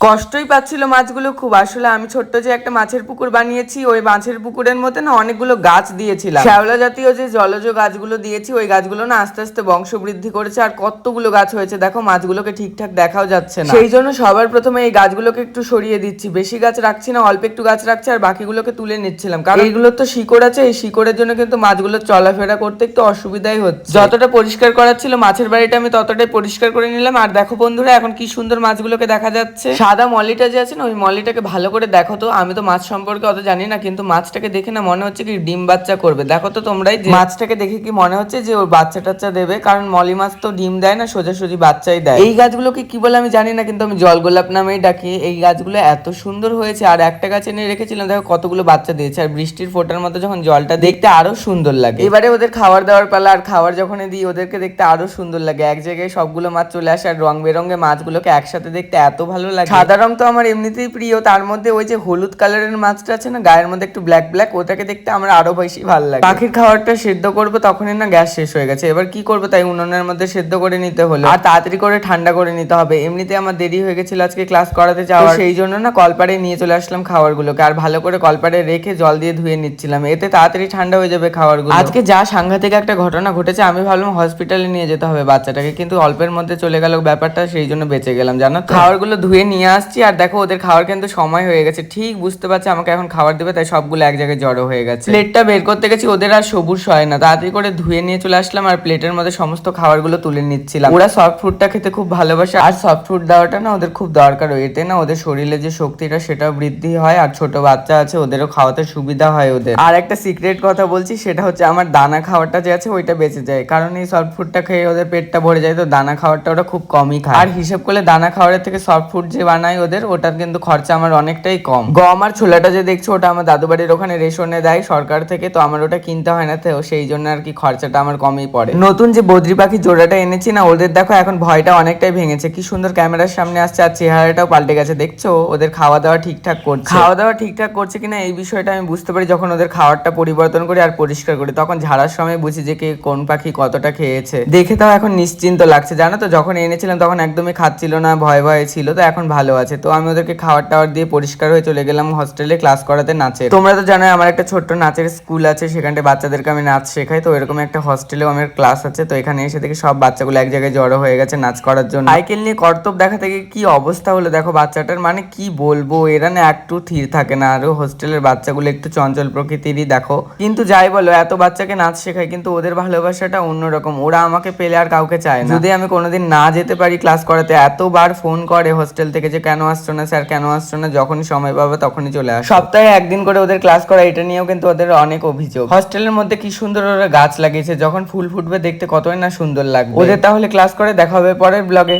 কষ্টই পাচ্ছিল মাছগুলো খুব। আসলে আমি ছোট্ট যে একটা মাছের পুকুর বানিয়েছি, ওই মাছের পুকুরের মধ্যে না অনেকগুলো গাছ দিয়েছিলাম, শ্যাওলা জাতীয় যে জলজ গাছগুলো দিয়েছি, ওই গাছগুলো না আস্তে আস্তে বংশ বৃদ্ধি করেছে আর কতগুলো গাছ হয়েছে দেখো। মাছগুলোকে ঠিকঠাক দেখাও যাচ্ছে না, সেই জন্য সবার প্রথমে এই গাছগুলোকে একটু সরিয়ে দিচ্ছি। বেশি গাছ রাখছি না, অল্প একটু গাছ রাখছি আর বাকিগুলোকে তুলে নিচ্ছিলাম, কারণ এইগুলোর তো শিকড় আছে। এই শিকড়ের জন্য কিন্তু মাছগুলো চলাফেরা করতে একটু অসুবিধাই হচ্ছে। যতটা পরিষ্কার করার ছিল মাছের বাড়িটা আমি ততটাই পরিষ্কার করে নিলাম। আর দেখো বন্ধুরা, এখন কি সুন্দর মাছগুলোকে দেখা যাচ্ছে। সাদা মলিটা যে আছে না, ওই মলিটাকে ভালো করে দেখো তো। আমি তো মাছ সম্পর্কে অত জানি না, কিন্তু মাছটাকে দেখে না মনে হচ্ছে কি ডিম বাচ্চা করবে। দেখো তো তোমরাই, মাছটাকে দেখে কি মনে হচ্ছে যে ওর বাচ্চা টাচ্চা দেবে, কারণ মলি মাছ তো ডিম দেয় না, সোজাসুজি বাচ্চাই দেয়। এই গাছগুলোকে কি বলে আমি জানি না, কিন্তু আমি জল গোলাপ নামেই ডাকি। এই গাছগুলো এত সুন্দর হয়েছে, আর একটা গাছ এনে রেখেছিলাম দেখো কতগুলো বাচ্চা দিয়েছে। আর বৃষ্টির ফোঁটার মতো যখন জলটা দেখতে আরো সুন্দর লাগে। এবারে ওদের খাবার দেওয়ার পালা, আর খাবার যখন দিই ওদেরকে দেখতে আরো সুন্দর লাগে। এক জায়গায় সবগুলো মাছ চলে আসে, আর রং বেরঙের মাছগুলোকে একসাথে দেখতে এত ভালো লাগে। সাদা রং তো আমার এমনিতেই প্রিয়, তার মধ্যে ওই যে হলুদ কালারের মাছটা আছে না, গায়ের মধ্যে একটু ব্ল্যাক ব্ল্যাক, ওটাকে দেখতে আমার আরো বেশি ভালো লাগে। পাখির খাবারটা সেদ্ধ করবো, তখনই না গ্যাস শেষ হয়ে গেছে। এবার কি করবো, তাই উনুনের মধ্যে সেদ্ধ করে নিতে হলো, আর তাড়াতাড়ি করে ঠান্ডা করে নিতে হবে। এমনিতে আমার দেরি হয়ে গেছিল আজকে ক্লাস করাতে যাওয়ার, সেই জন্য না কলপাড়ে নিয়ে চলে আসলাম খাবারগুলোকে, আর ভালো করে কলপাড়ে রেখে জল দিয়ে ধুয়ে নিচ্ছিলাম, এতে তাড়াতাড়ি ঠান্ডা হয়ে যাবে খাবারগুলো। আজকে যা সাংঘাতিক একটা ঘটনা ঘটেছে, আমি ভাবলাম হসপিটালে নিয়ে যেতে হবে বাচ্চাটাকে, কিন্তু অল্পের মধ্যে চলে গেল ব্যাপারটা, সেই জন্য বেঁচে গেলাম জানো। খাবারগুলো ধুয়ে নিয়ে আসছি, আর দেখো ওদের খাবার কিন্তু সময় হয়ে গেছে, ঠিক বুঝতে পারছি আমাকে এখন খাবার দেবে, তাই সবগুলো এক জায়গায় জড়ো হয়ে গেছে। প্লেটটা বের করতে গেছি, ওদের আর সবুজ হয় না, তাড়াতাড়ি করে ধুয়ে নিয়ে চলে আসলাম, আর প্লেটের মধ্যে সমস্ত খাবারগুলো তুলে নিচ্ছিলাম। ওরা সফট ফ্রুটটা খেতে খুব ভালোবাসে, আর সফট ফ্রুট দেওয়াটা না ওদের খুব দরকার। এতে না ওদের শরীরে যে শক্তিটা সেটাও বৃদ্ধি হয়, আর ছোট বাচ্চা আছে ওদেরও খাওয়াতে সুবিধা হয় ওদের। আর একটা সিক্রেট কথা বলছি, সেটা হচ্ছে আমার দানা খাওয়াটা যে আছে ওইটা বেঁচে যায়, কারণ এই সফট ফুডটা খেয়ে ওদের পেটটা ভরে যায়, তো দানা খাওয়ারটা ওরা খুব কমই খায়। আর হিসেব করলে দানা খাওয়ারের থেকে সফট ফুড যে বানাই ওদের, ওটার কিন্তু খরচা আমার অনেকটাই কম। গম আর ছোলাটা যে দেখছো, ওটা আমার দাদু বাড়ির ওখানে রেশনে দেয় সরকার থেকে, তো আমার ওটা কিনতে হয় না, তো সেই জন্য আর কি খরচাটা আমার কমই পড়ে। নতুন যে বদ্রি পাখি জোড়াটা এনেছি না, ওদের দেখো এখন ভয়টা অনেকটাই ভেঙেছে, কি সুন্দর ক্যামেরার সামনে আসছে, আর চেহারাটাও পাল্টে গেছে। দেখছো ওদের খাওয়া দাওয়া ঠিকঠাক করছে, খাওয়া দাওয়া ঠিকঠাক করছে কিনা এই বিষয়টা আমি বুঝতে পারি যখন ওদের খাবারটা পরিবর্তন করি আর পরিষ্কার করি, তখন ঝাড়ার সময় বুঝি যে কে কোন পাখি কতটা খেয়েছে। দেখে তাও এখন নিশ্চিন্ত লাগছে জানো তো। যখন এনেছিলাম তখন একদমই খাচ্ছিল না, ভয় ভয়ে ছিল, তো এখন ভালো আছে। তো আমি ওদেরকে খাবার টাওয়ার দিয়ে পরিষ্কার হয়ে চলে গেলাম হস্টেলে ক্লাস করাতে নাচের। তোমরা তো জানোই আমার একটা ছোট্ট নাচের স্কুল আছে, সেখানে বাচ্চাদেরকে আমি নাচ শেখাই, তো এরকম একটা হস্টেলেও আমার ক্লাস আছে। তো এখানে এসে দেখি সব বাচ্চাগুলো এক জায়গায় জড়ো হয়ে গেছে নাচ করার জন্য। সাইকেল নিয়ে কর্তব্য দেখা থেকে কি অবস্থা হলো দেখো বাচ্চাটার, মানে কি বলবো, এরা না একটু থির থাকে না। আরো হোস্টেলের বাচ্চাগুলো একটু চঞ্চল প্রকৃতিরই দেখো, কিন্তু যাই বলো এত বাচ্চাকে নাচ শেখাই, কিন্তু ওদের ভালোবাসাটা অন্যরকম। ওরা আমাকে পেলে আর কাউকে চায় না। যদি আমি কোনোদিন না যেতে পারি ক্লাস করাতে, এতবার ফোন করে হোস্টেল থেকে যে কেন আসছো না স্যার, কেন আসছো না, যখনই সময় পাবে তখনই চলে আসে। সপ্তাহে একদিন করে ওদের ক্লাস করা, এটা নিয়েও কিন্তু ওদের অনেক অভিযোগ। হস্টেলের মধ্যে কি সুন্দর ওরা গাছ লাগিয়েছে, যখন ফুল ফুটবে দেখতে কতই না সুন্দর লাগবে ওদের। তাহলে ক্লাস করে দেখা হবে পরের ব্লগে।